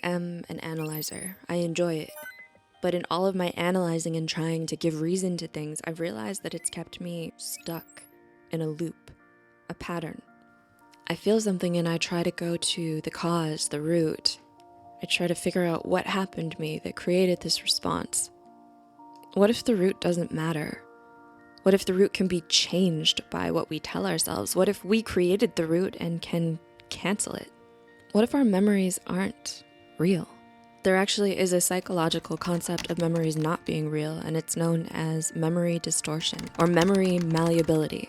am an analyzer. I enjoy it. But in all of my analyzing and trying to give reason to things, I've realized that it's kept me stuck in a loop, a pattern. I feel something and I try to go to the cause, the root. I try to figure out what happened to me that created this response. What if the root doesn't matter? What if the root can be changed by what we tell ourselves? What if we created the root and can cancel it? What if our memories aren't real? There actually is a psychological concept of memories not being real, and it's known as memory distortion or memory malleability.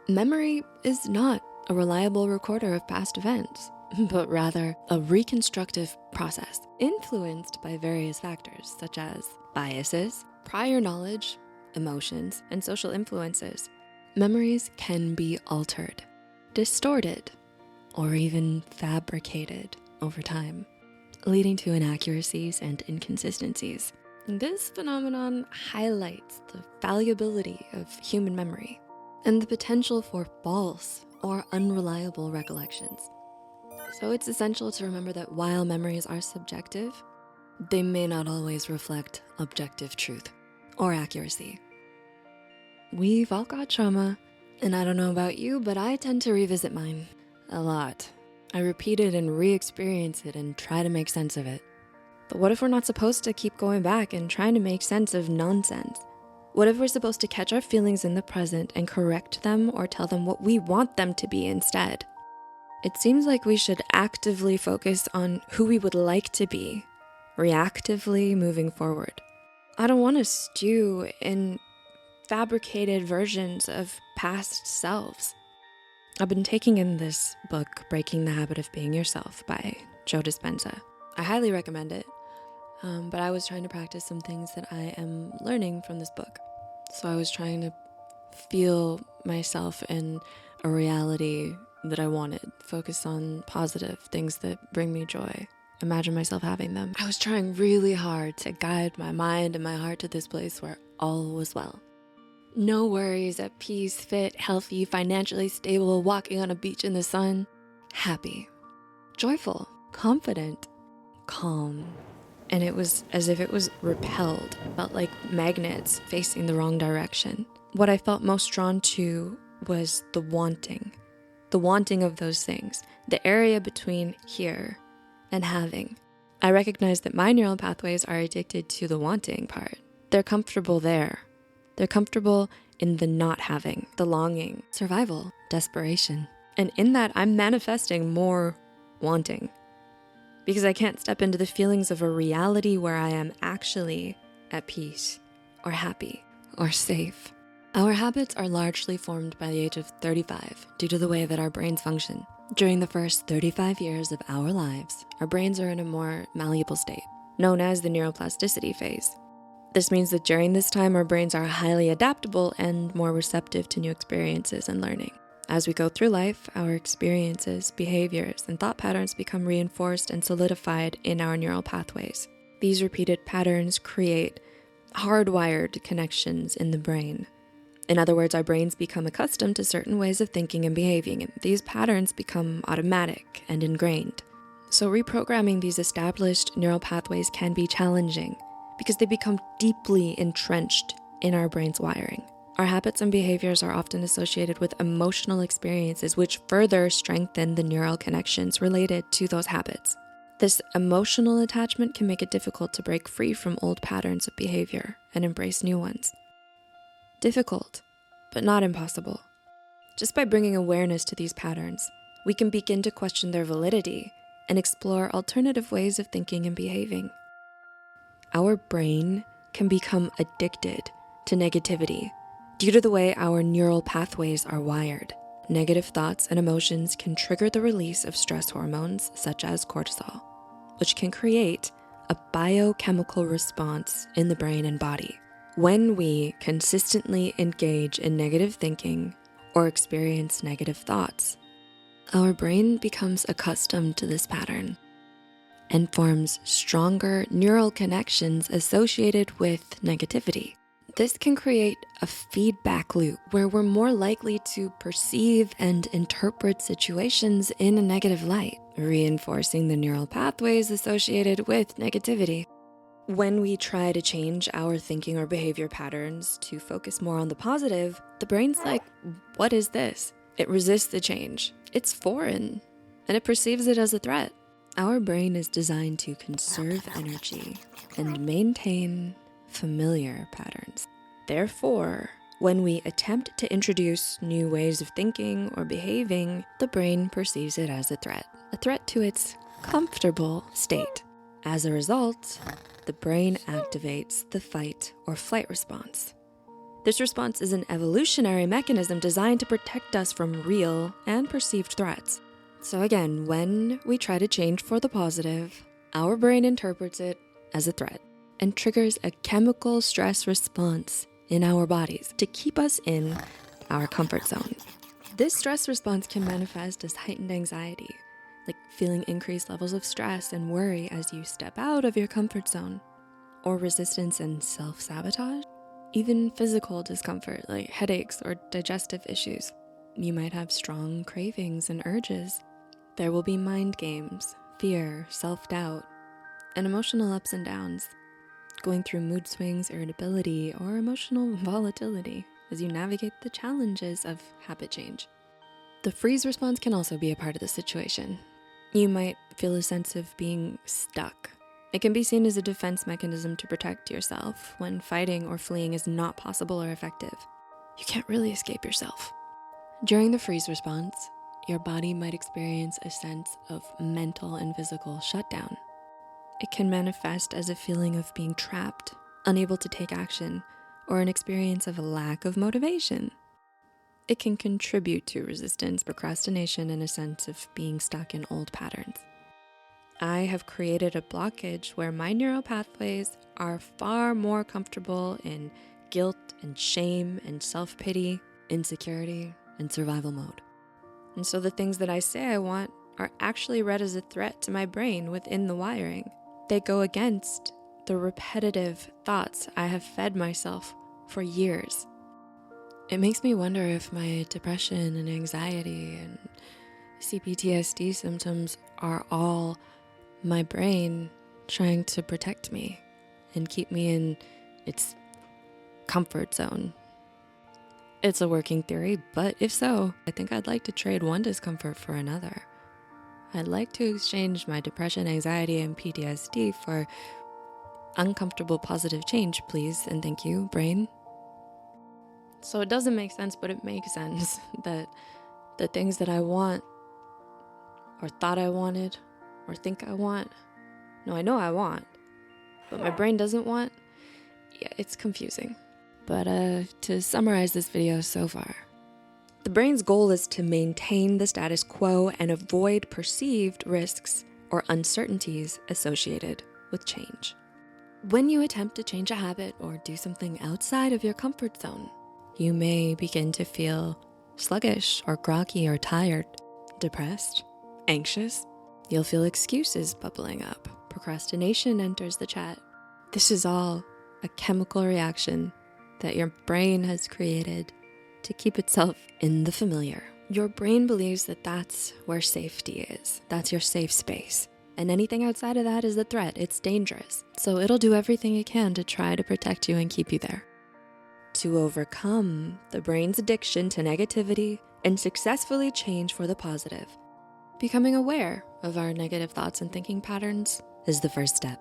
Memory is not a reliable recorder of past events, but rather a reconstructive process influenced by various factors such as biases, prior knowledge, emotions, and social influences. Memories can be altered, distorted, or even fabricated over time, leading to inaccuracies and inconsistencies. This phenomenon highlights the fallibility of human memory and the potential for false or unreliable recollections. So it's essential to remember that while memories are subjective, they may not always reflect objective truth or accuracy. We've all got trauma, and I don't know about you, but I tend to revisit mine a lot. I repeat it and re-experience it and try to make sense of it. But what if we're not supposed to keep going back and trying to make sense of nonsense? What if we're supposed to catch our feelings in the present and correct them or tell them what we want them to be instead? It seems like we should actively focus on who we would like to be, reactively moving forward. I don't want to stew in fabricated versions of past selves. I've been taking in this book, Breaking the Habit of Being Yourself by Joe Dispenza. I highly recommend it, but I was trying to practice some things that I am learning from this book. So I was trying to feel myself in a reality that I wanted, focus on positive things that bring me joy, imagine myself having them. I was trying really hard to guide my mind and my heart to this place where all was well. No worries, at peace, fit, healthy, financially stable, walking on a beach in the sun, happy, joyful, confident, calm. And it was as if it was repelled, felt like magnets facing the wrong direction. What I felt most drawn to was the wanting of those things, the area between here and having. I recognize that my neural pathways are addicted to the wanting part. They're comfortable there. They're comfortable in the not having, the longing, survival, desperation. And in that, I'm manifesting more wanting because I can't step into the feelings of a reality where I am actually at peace or happy or safe. Our habits are largely formed by the age of 35 due to the way that our brains function. During the first 35 years of our lives, our brains are in a more malleable state, known as the neuroplasticity phase. This means that during this time, our brains are highly adaptable and more receptive to new experiences and learning. As we go through life, our experiences, behaviors, and thought patterns become reinforced and solidified in our neural pathways. These repeated patterns create hardwired connections in the brain. In other words, our brains become accustomed to certain ways of thinking and behaving, and these patterns become automatic and ingrained. So reprogramming these established neural pathways can be challenging, because they become deeply entrenched in our brain's wiring. Our habits and behaviors are often associated with emotional experiences which further strengthen the neural connections related to those habits. This emotional attachment can make it difficult to break free from old patterns of behavior and embrace new ones. Difficult, but not impossible. Just by bringing awareness to these patterns, we can begin to question their validity and explore alternative ways of thinking and behaving. Our brain can become addicted to negativity due to the way our neural pathways are wired. Negative thoughts and emotions can trigger the release of stress hormones such as cortisol, which can create a biochemical response in the brain and body. When we consistently engage in negative thinking or experience negative thoughts, our brain becomes accustomed to this pattern and forms stronger neural connections associated with negativity. This can create a feedback loop where we're more likely to perceive and interpret situations in a negative light, reinforcing the neural pathways associated with negativity. When we try to change our thinking or behavior patterns to focus more on the positive, the brain's like, what is this? It resists the change. It's foreign, and it perceives it as a threat. Our brain is designed to conserve energy and maintain familiar patterns. Therefore, when we attempt to introduce new ways of thinking or behaving, the brain perceives it as a threat to its comfortable state. As a result, the brain activates the fight or flight response. This response is an evolutionary mechanism designed to protect us from real and perceived threats. So again, when we try to change for the positive, our brain interprets it as a threat and triggers a chemical stress response in our bodies to keep us in our comfort zone. This stress response can manifest as heightened anxiety, like feeling increased levels of stress and worry as you step out of your comfort zone, or resistance and self-sabotage, even physical discomfort like headaches or digestive issues. You might have strong cravings and urges. There will be mind games, fear, self-doubt, and emotional ups and downs, going through mood swings, irritability, or emotional volatility as you navigate the challenges of habit change. The freeze response can also be a part of the situation. You might feel a sense of being stuck. It can be seen as a defense mechanism to protect yourself when fighting or fleeing is not possible or effective. You can't really escape yourself. During the freeze response, your body might experience a sense of mental and physical shutdown. It can manifest as a feeling of being trapped, unable to take action, or an experience of a lack of motivation. It can contribute to resistance, procrastination, and a sense of being stuck in old patterns. I have created a blockage where my neural pathways are far more comfortable in guilt and shame and self-pity, insecurity, and survival mode. And so the things that I say I want are actually read as a threat to my brain within the wiring. They go against the repetitive thoughts I have fed myself for years. It makes me wonder if my depression and anxiety and CPTSD symptoms are all my brain trying to protect me and keep me in its comfort zone. It's a working theory, but if so, I think I'd like to trade one discomfort for another. I'd like to exchange my depression, anxiety, and PTSD for uncomfortable positive change, please, and thank you, brain. So it doesn't make sense, but it makes sense that the things that I want, or thought I wanted, or think I want, no, I know I want, but my brain doesn't want, yeah, it's confusing. But to summarize this video so far, the brain's goal is to maintain the status quo and avoid perceived risks or uncertainties associated with change. When you attempt to change a habit or do something outside of your comfort zone, you may begin to feel sluggish or groggy or tired, depressed, anxious. You'll feel excuses bubbling up. Procrastination enters the chat. This is all a chemical reaction that your brain has created to keep itself in the familiar. Your brain believes that that's where safety is. That's your safe space. And anything outside of that is a threat. It's dangerous. So it'll do everything it can to try to protect you and keep you there. To overcome the brain's addiction to negativity and successfully change for the positive, becoming aware of our negative thoughts and thinking patterns is the first step.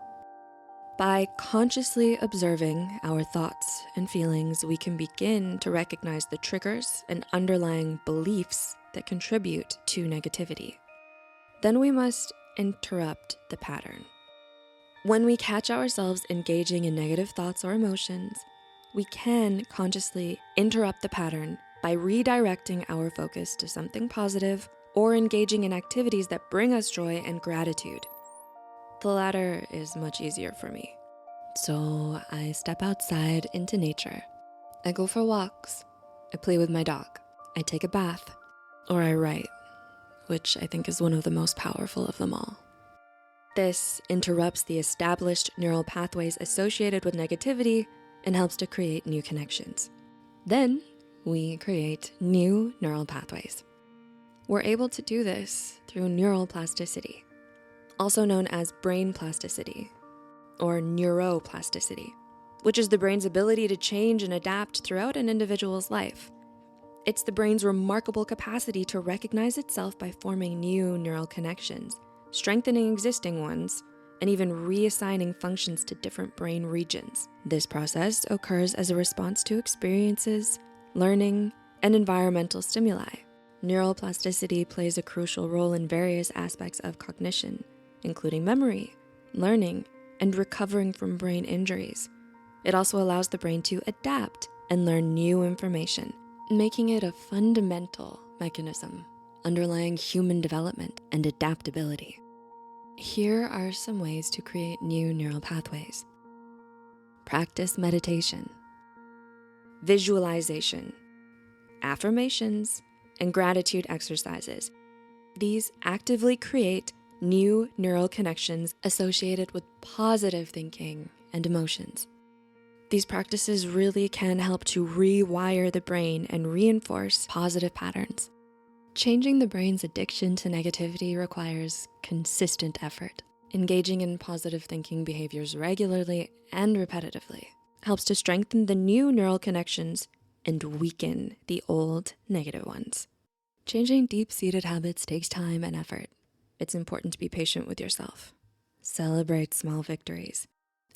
By consciously observing our thoughts and feelings, we can begin to recognize the triggers and underlying beliefs that contribute to negativity. Then we must interrupt the pattern. When we catch ourselves engaging in negative thoughts or emotions, we can consciously interrupt the pattern by redirecting our focus to something positive or engaging in activities that bring us joy and gratitude. The latter is much easier for me. So I step outside into nature. I go for walks. I play with my dog. I take a bath. Or I write, which I think is one of the most powerful of them all. This interrupts the established neural pathways associated with negativity and helps to create new connections. Then we create new neural pathways. We're able to do this through neural plasticity, also known as brain plasticity or neuroplasticity, which is the brain's ability to change and adapt throughout an individual's life. It's the brain's remarkable capacity to recognize itself by forming new neural connections, strengthening existing ones, and even reassigning functions to different brain regions. This process occurs as a response to experiences, learning, and environmental stimuli. Neuroplasticity plays a crucial role in various aspects of cognition, including memory, learning, and recovering from brain injuries. It also allows the brain to adapt and learn new information, making it a fundamental mechanism underlying human development and adaptability. Here are some ways to create new neural pathways. Practice meditation, visualization, affirmations, and gratitude exercises. These actively create new neural connections associated with positive thinking and emotions. These practices really can help to rewire the brain and reinforce positive patterns. Changing the brain's addiction to negativity requires consistent effort. Engaging in positive thinking behaviors regularly and repetitively helps to strengthen the new neural connections and weaken the old negative ones. Changing deep-seated habits takes time and effort. It's important to be patient with yourself. Celebrate small victories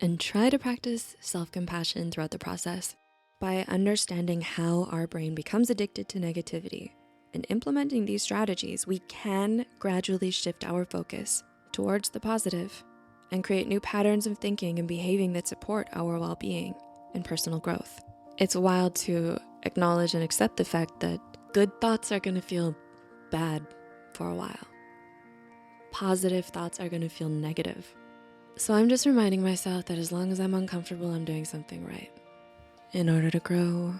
and try to practice self-compassion throughout the process. By understanding how our brain becomes addicted to negativity and implementing these strategies, we can gradually shift our focus towards the positive and create new patterns of thinking and behaving that support our well-being and personal growth. It's wild to acknowledge and accept the fact that good thoughts are gonna feel bad for a while. Positive thoughts are gonna feel negative. So I'm just reminding myself that as long as I'm uncomfortable, I'm doing something right. In order to grow,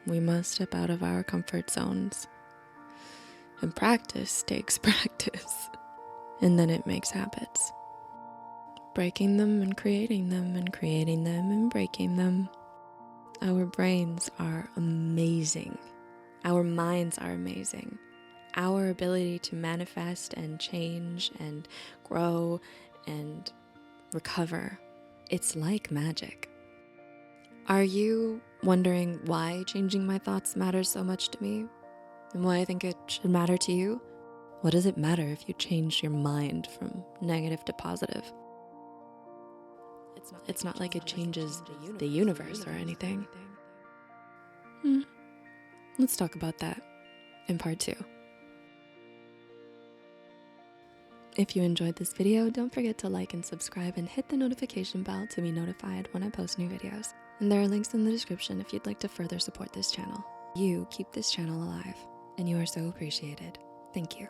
we must step out of our comfort zones. And practice takes practice. And then it makes habits. Breaking them and creating them and creating them and breaking them. Our brains are amazing. Our minds are amazing. Our ability to manifest and change and grow and recover, it's like magic. Are you wondering why changing my thoughts matters so much to me? And why I think it should matter to you? What does it matter if you change your mind from negative to positive? It's not like it changes the universe or anything. Let's talk about that in part 2. If you enjoyed this video, don't forget to like and subscribe and hit the notification bell to be notified when I post new videos. And there are links in the description if you'd like to further support this channel. You keep this channel alive, and you are so appreciated. Thank you.